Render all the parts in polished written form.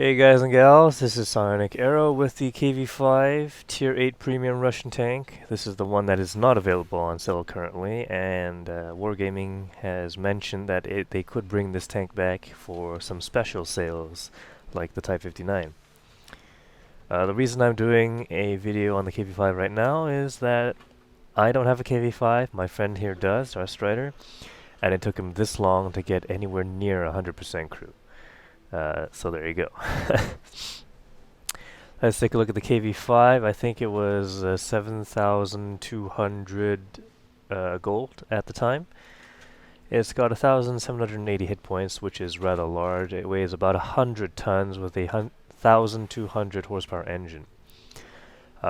Hey guys and gals, this is Sonic Arrow with the KV-5 Tier 8 Premium Russian tank. This is the one that is not available on sale currently, and Wargaming has mentioned that they could bring this tank back for some special sales, like the Type 59. The reason I'm doing a video on the KV-5 right now is that I don't have a KV-5, my friend here does, our Strider, and it took him this long to get anywhere near 100% crew. So there you go. Let's take a look at the KV-5. I think it was 7,200 gold at the time. It's got 1,780 hit points, which is rather large. It weighs about 100 tons with a 1,200 horsepower engine.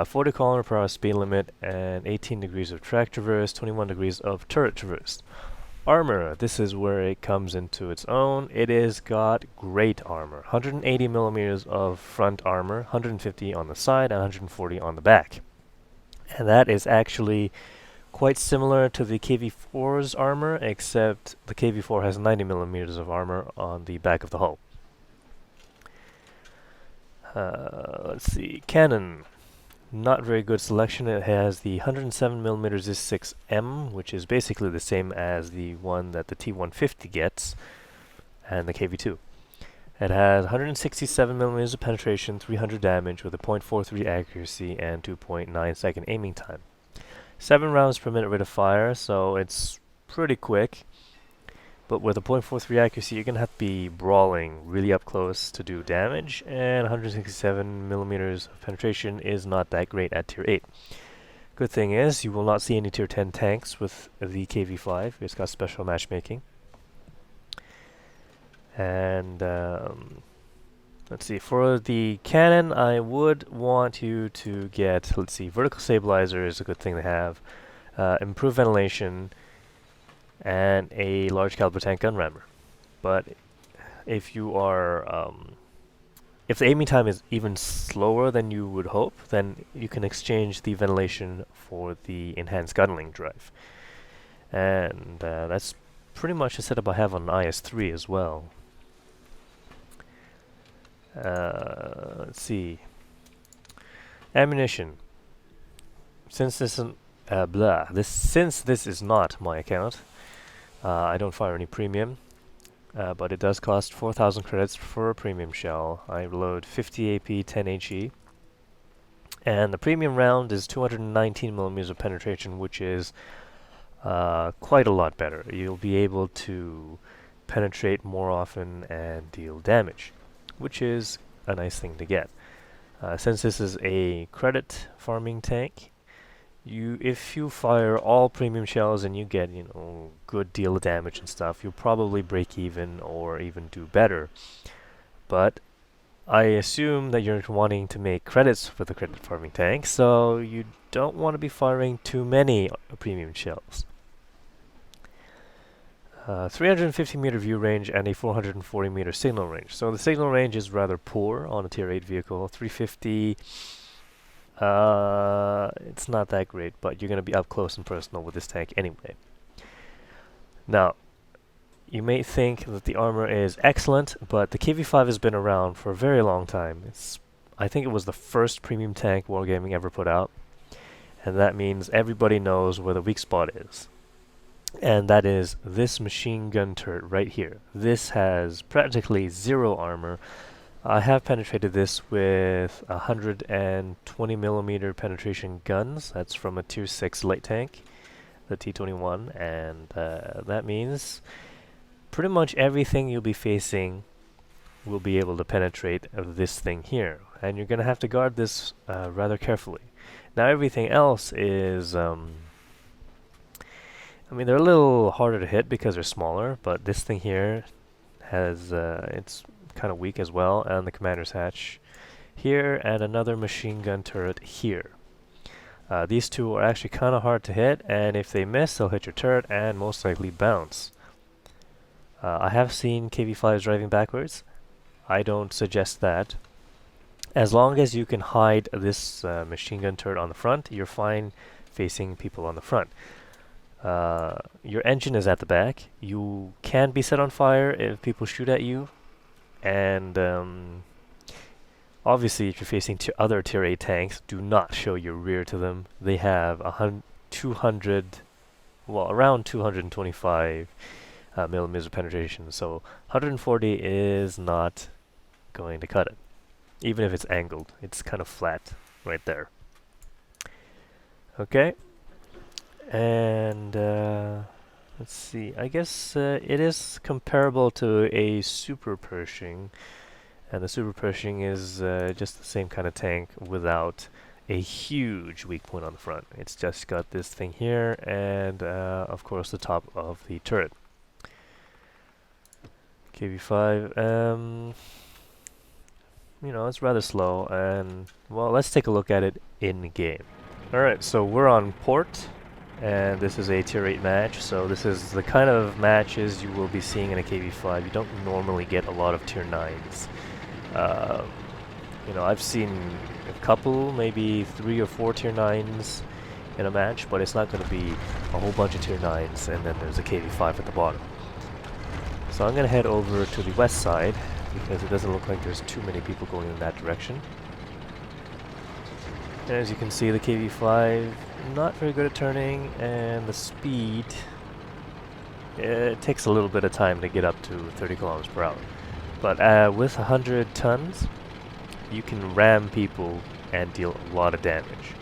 40 km per hour speed limit and 18 degrees of track traverse, 21 degrees of turret traverse. Armor, this is where it comes into its own. It is got great armor. 180 millimeters of front armor, 150 on the side, and 140 on the back. And that is actually quite similar to the KV-4's armor, except the KV-4 has 90 millimeters of armor on the back of the hull. Let's see, cannon. Not very good selection. It has the 107mm ZIS-6M, which is basically the same as the one that the T-150 gets, and the KV-2. It has 167mm of penetration, 300 damage with a .43 accuracy and 2.9 second aiming time. 7 rounds per minute rate of fire, so it's pretty quick. But with a .43 accuracy, you're going to have to be brawling really up close to do damage, and 167mm of penetration is not that great at Tier 8. Good thing is, you will not see any Tier 10 tanks with the KV-5. It's got special matchmaking. And let's see, for the cannon, I would want you to get, let's see, vertical stabilizer is a good thing to have, improved ventilation, and a large caliber tank gun rammer. But if you are if the aiming time is even slower than you would hope, then you can exchange the ventilation for the enhanced gunneling drive. And that's pretty much the setup I have on IS-3 as well. Let's see. Ammunition. Since this is not my account, I don't fire any premium, but it does cost 4,000 credits for a premium shell. I load 50 AP, 10 HE, and the premium round is 219mm of penetration, which is quite a lot better. You'll be able to penetrate more often and deal damage, which is a nice thing to get. Since this is a credit farming tank, if you fire all premium shells and you get, good deal of damage and stuff, you'll probably break even or even do better. But I assume that you're wanting to make credits for the credit farming tank, so you don't want to be firing too many premium shells. 350 meter view range and a 440 meter signal range. So the signal range is rather poor on a Tier 8 vehicle. 350. It's not that great, but you're going to be up close and personal with this tank anyway. Now, you may think that the armor is excellent, but the KV-5 has been around for a very long time. I think it was the first premium tank Wargaming ever put out, and that means everybody knows where the weak spot is. And that is this machine gun turret right here. This has practically zero armor. I have penetrated this with 120mm penetration guns. That's from a Tier 6 light tank, the T-21, and that means pretty much everything you'll be facing will be able to penetrate this thing here. And you're going to have to guard this rather carefully. Now everything else is, they're a little harder to hit because they're smaller, but this thing here has, it's kind of weak as well, and the commander's hatch here, and another machine gun turret here. These two are actually kind of hard to hit, and if they miss, they'll hit your turret and most likely bounce. I have seen KV-5s driving backwards. I don't suggest that. As long as you can hide this machine gun turret on the front, you're fine facing people on the front. Your engine is at the back. You can be set on fire if people shoot at you, and Obviously, if you're facing other tier 8 tanks, do not show your rear to them. They have 200, well, around 225 millimeters of penetration, so 140 is not going to cut it. Even if it's angled, it's kind of flat right there. Okay, and let's see, I guess it is comparable to a Super Pershing, and the Super Pershing is just the same kind of tank without a huge weak point on the front. It's just got this thing here and of course the top of the turret. KV-5, you know, it's rather slow, and well, let's take a look at it in game. Alright, so we're on port, and this is a tier 8 match, so this is the kind of matches you will be seeing in a KV-5. You don't normally get a lot of tier 9s. You know, I've seen a couple, maybe 3 or 4 tier 9s in a match, but it's not going to be a whole bunch of tier 9s and then there's a KV-5 at the bottom. So I'm going to head over to the west side because it doesn't look like there's too many people going in that direction. And as you can see, the KV-5 not very good at turning, and the speed, it takes a little bit of time to get up to 30 kilometers per hour. But with 100 tons, you can ram people and deal a lot of damage.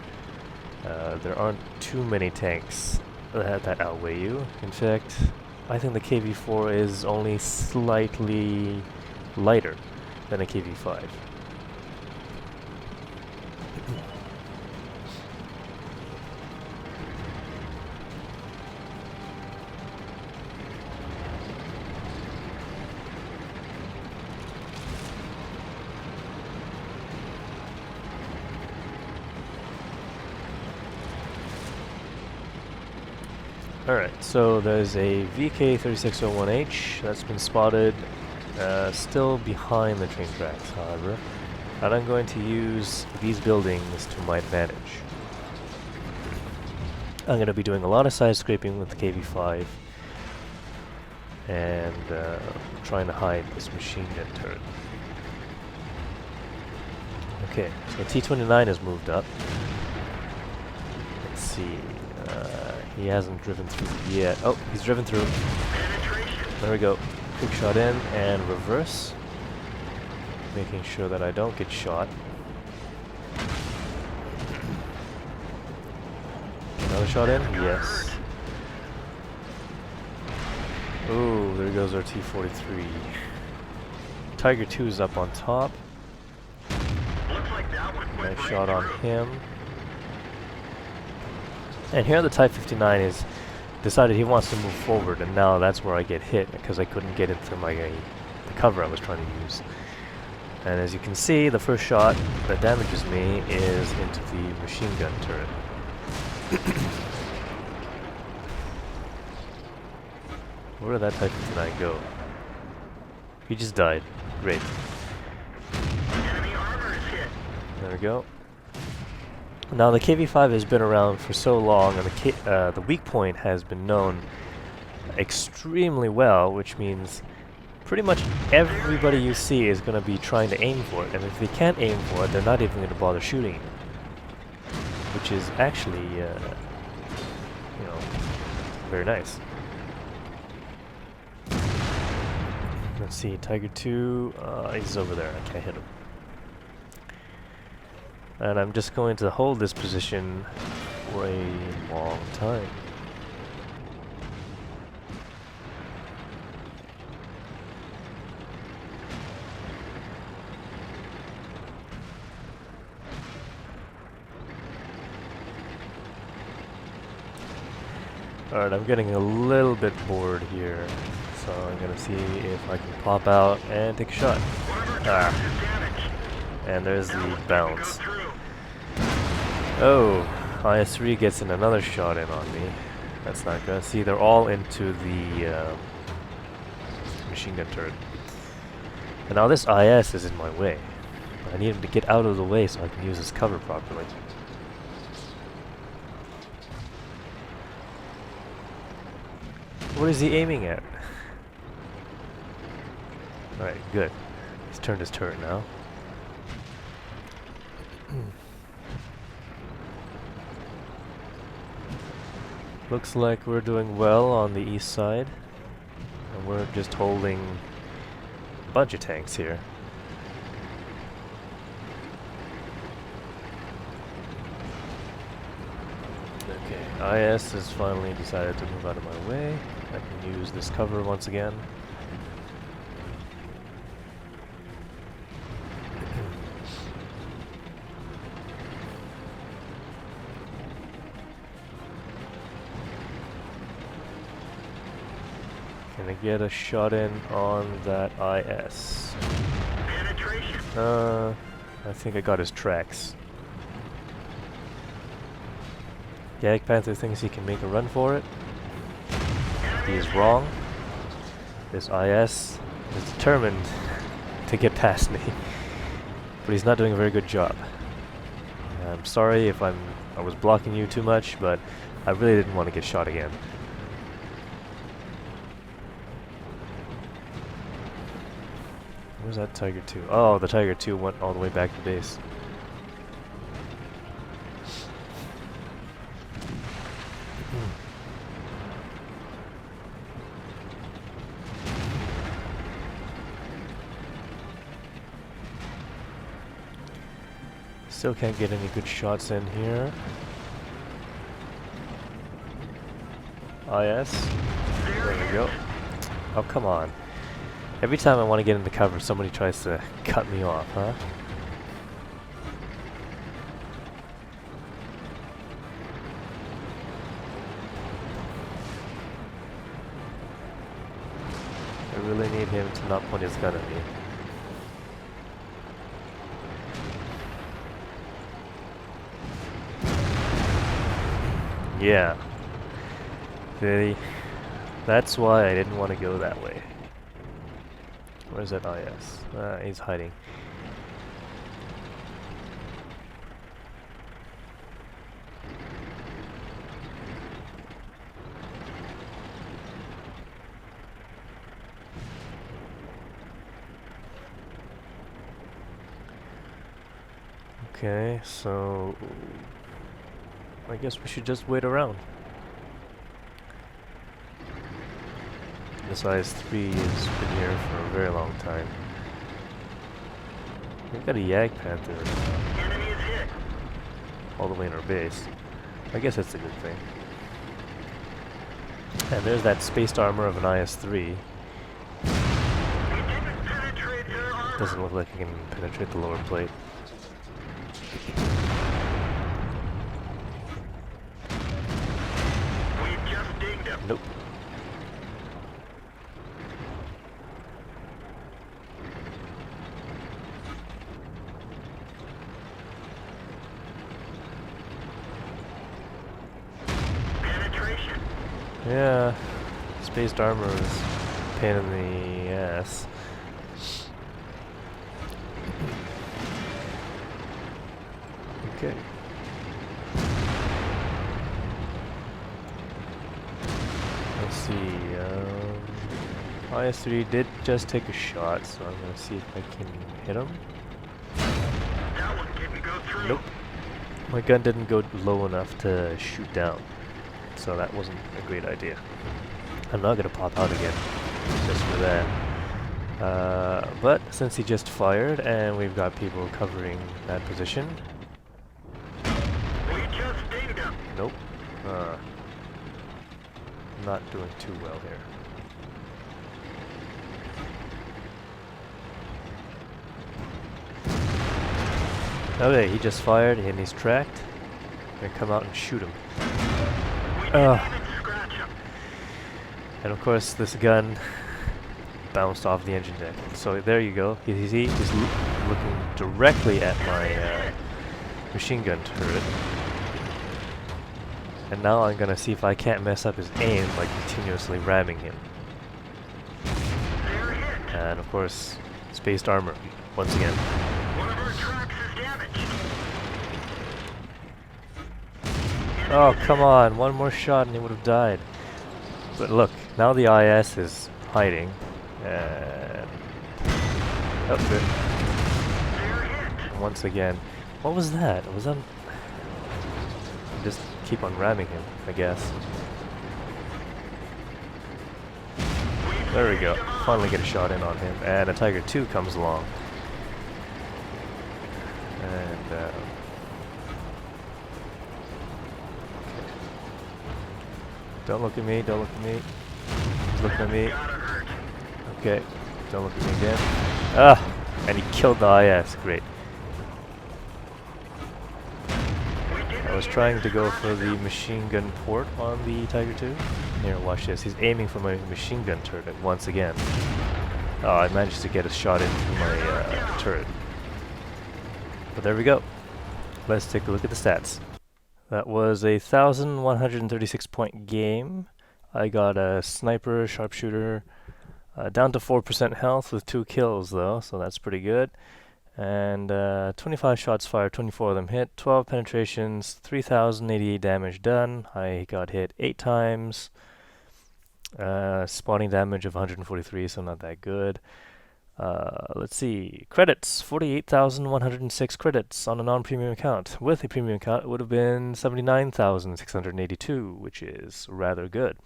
There aren't too many tanks that outweigh you. In fact, I think the KV-4 is only slightly lighter than a KV-5. Alright, so there's a VK3601H that's been spotted, still behind the train tracks, however, and I'm going to use these buildings to my advantage. I'm going to be doing a lot of side scraping with the KV-5 and trying to hide this machine gun turret. Okay, so T-29 has moved up. Let's see. He hasn't driven through yet. Oh, he's driven through. There we go. Quick shot in and reverse. Making sure that I don't get shot. Another shot in? Yes. Ooh, there goes our T-43. Tiger 2 is up on top. Nice shot on him. And here the Type 59 is decided he wants to move forward, and now that's where I get hit because I couldn't get into the cover I was trying to use. And as you can see, the first shot that damages me is into the machine gun turret. Where did that Type 59 go? He just died. Great. There we go. Now the KV-5 has been around for so long, and the weak point has been known extremely well, which means pretty much everybody you see is going to be trying to aim for it, and if they can't aim for it, they're not even going to bother shooting it, which is actually, you know, very nice. Let's see, Tiger 2, he's over there, I can't hit him. And I'm just going to hold this position for a long time. Alright, I'm getting a little bit bored here, so I'm gonna see if I can pop out and take a shot. Ah. And there's the bounce. Oh, IS-3 gets in another shot in on me. That's not good. See, they're all into the machine gun turret. And now this IS is in my way. I need him to get out of the way so I can use his cover properly. What is he aiming at? Alright, good. He's turned his turret now. Looks like we're doing well on the east side, and we're just holding a bunch of tanks here. Okay, IS has finally decided to move out of my way. I can use this cover once again. Can I get a shot in on that IS? Penetration. I think I got his tracks. Gag Panther thinks he can make a run for it. He is wrong. This IS is determined to get past me, but he's not doing a very good job. I'm sorry if I was blocking you too much, but I really didn't want to get shot again. Where's that Tiger 2? Oh, the Tiger 2 went all the way back to base. Still can't get any good shots in here. IS. There we go. Oh, come on. Every time I want to get into cover, somebody tries to cut me off, huh? I really need him to not point his gun at me. Yeah. That's why I didn't want to go that way. Where's that IS? He's hiding. Okay, so I guess we should just wait around. This IS-3 has been here for a very long time. We've got a Yag Panther Enemy is hit. all the way in our base. I guess that's a good thing. And there's that spaced armor of an IS-3. We didn't penetrate their armor. Doesn't look like I can penetrate the lower plate. We've just dinged him. Nope. Penetration. Yeah, spaced armor is a pain in the ass. Okay. Let's see. IS-3 did just take a shot, so I'm gonna see if I can hit him. That one didn't go through. Nope. My gun didn't go low enough to shoot down, so that wasn't a great idea. I'm not gonna pop out again, just for that. But since he just fired and we've got people covering that position, We just dinged him. nope. Not doing too well here. Okay, he just fired and he's tracked. I'm gonna come out and shoot him. We didn't even scratch him. And of course, this gun bounced off the engine deck. So there you go. He's looking directly at my machine gun turret. And now I'm gonna see if I can't mess up his aim by continuously ramming him. They're hit. And of course, spaced armor once again. One of our tracks is damaged. Oh, come on. One more shot and he would have died. But look, now the IS is hiding. And oh, good. They're hit. And once again, What was that? Was that... Just keep on ramming him, I guess. There we go. Finally get a shot in on him. And a Tiger 2 comes along. And, okay. Don't look at me, don't look at me. He's looking at me. Okay. Don't look at me again. Ah! And he killed the IS. Great. I was trying to go for the machine gun port on the Tiger 2. Here, watch this. He's aiming for my machine gun turret once again. Oh, I managed to get a shot into my turret. But there we go. Let's take a look at the stats. That was a 1,136 point game. I got a sniper, sharpshooter, down to 4% health with 2 kills though, so that's pretty good. And 25 shots fired, 24 of them hit, 12 penetrations, 3,088 damage done. I got hit 8 times. Spawning damage of 143, so not that good. Let's see. Credits, 48,106 credits on a non-premium account. With a premium account, it would have been 79,682, which is rather good.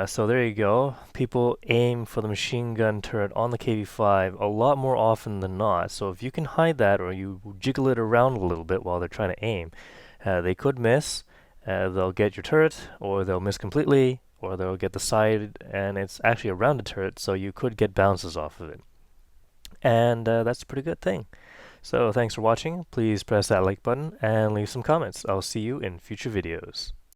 So there you go. People aim for the machine gun turret on the KV-5 a lot more often than not. So if you can hide that or you jiggle it around a little bit while they're trying to aim, they could miss. They'll get your turret, or they'll miss completely, or they'll get the side, and it's actually around the turret, so you could get bounces off of it. And that's a pretty good thing. So thanks for watching. Please press that like button and leave some comments. I'll see you in future videos.